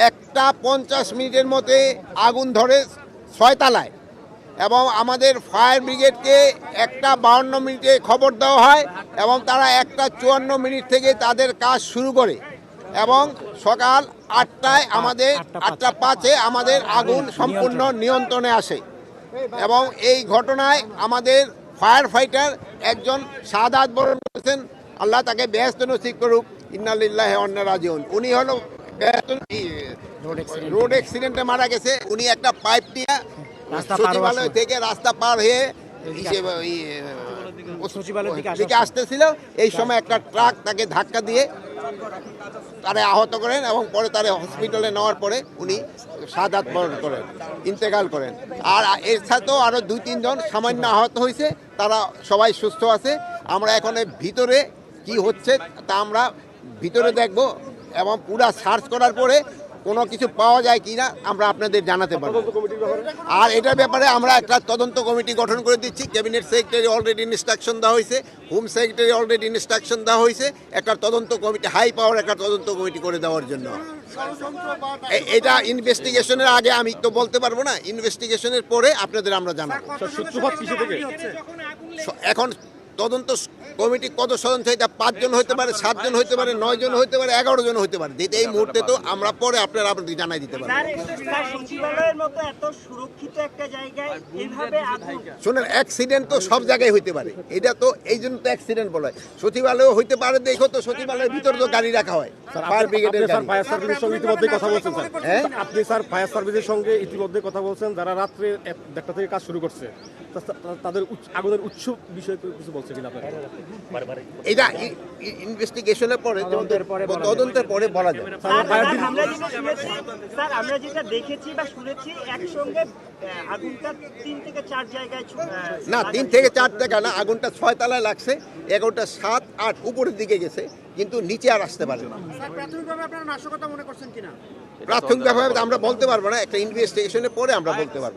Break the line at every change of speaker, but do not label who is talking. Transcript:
1:50 মধ্যে আগুন ধরে 6 তলায় এবং আমাদের ফায়ার ব্রিগেডকে 1:52 খবর দেওয়া হয় এবং তারা 1:54 থেকে তাদের কাজ শুরু করে এবং সকাল 8টায় আমাদের 8:05 আমাদের আগুন সম্পূর্ণ নিয়ন্ত্রণে আসে এবং এই ঘটনায় আমাদের ফায়ার ফাইটার একজন শাহাদাত বরণ করেছেন। আল্লাহ তাকে বেহেশত নসিব করুক। ইন্না লিল্লাহি ওয়া ইন্না রাজিউন। উনি হলো রোড অ্যাক্সিডেন্টে মারা গেছে। উনি একটা পাইপ নিয়ে সচিবালয় থেকে রাস্তা পার হয়ে দিকে আসতেছিল, এই সময় একটা ট্রাক তাকে ধাক্কা দিয়ে তারে আহত করেন এবং পরে তারে হসপিটালে নেওয়ার পরে উনি শাহাদাত বরণ করেন, ইন্তেকাল করেন। আর এর সাথেও আরও 2-3 জন সামান্য আহত হয়েছে, তারা সবাই সুস্থ আছে। আমরা এখন ভিতরে কি হচ্ছে তা আমরা ভিতরে দেখব এবং পুরা সার্চ করার পরে কোনো কিছু পাওয়া যায় কি না আমরা আপনাদের জানাতে পারবো। আর এটার ব্যাপারে আমরা একটা তদন্ত কমিটি গঠন করে দিচ্ছি। ক্যাবিনেট সেক্রেটারি অলরেডি ইনস্ট্রাকশন দেওয়া হয়েছে, হোম সেক্রেটারি অলরেডি ইনস্ট্রাকশন দেওয়া হয়েছে একটা তদন্ত কমিটি, হাই পাওয়ার একটা তদন্ত কমিটি করে দেওয়ার জন্য। এটা ইনভেস্টিগেশনের আগে আমি তো বলতে পারবো না, ইনভেস্টিগেশনের পরে আপনাদের আমরা জানাবো। এখন তদন্ত কমিটি কত সদস্য হইতে 5 জন হইতে পারে, 7 জন হইতে পারে, 9 জন হইতে পারে, 11 জন হইতে পারে। এই মুহূর্তে তো আমরা পরে আপনারা জানাই দিতে পারবো। শোনেন, অ্যাক্সিডেন্ট তো সব জায়গায় হইতে পারে, এটা তো এই জন্য তো অ্যাক্সিডেন্ট বলা হয়। সচিবালয় হইতে পারে, দেখো তো সচিবালয়ের ভিতরে তো গাড়ি রাখা হয় ফায়ার ব্রিগেডের।
ফায়ার সার্ভিসের সঙ্গে ইতিমধ্যে কথা বলছেন স্যার। হ্যাঁ, আপনি স্যার ফায়ার সার্ভিসের সঙ্গে ইতিমধ্যে কথা বলছেন, যারা রাত্রে 1টা থেকে কাজ শুরু করছে তাদের আগুনের উৎস বিষয়ে কিছু বলছে কিনা আপনারা?
এটা ইনভেস্টিগেশনের পরে, তদন্তের পরে বলা যায়।
স্যার, আমরা যেটা দেখেছি বা শুনেছি একসঙ্গে আগুনটা 3 থেকে 4 জায়গায়
না, 3 থেকে 4 জায়গা না, আগুনটা 6 তলায় লাগছে, 11টা 7, 8 উপরের দিকে গেছে, কিন্তু নিচে আর আসতে পারে না।
প্রাথমিকভাবে আপনারা নাশকতা মনে করছেন কিনা?
প্রাথমিকভাবে আমরা বলতে পারবো না, একটা ইনভেস্টিগেশনের পরে আমরা বলতে পারবো।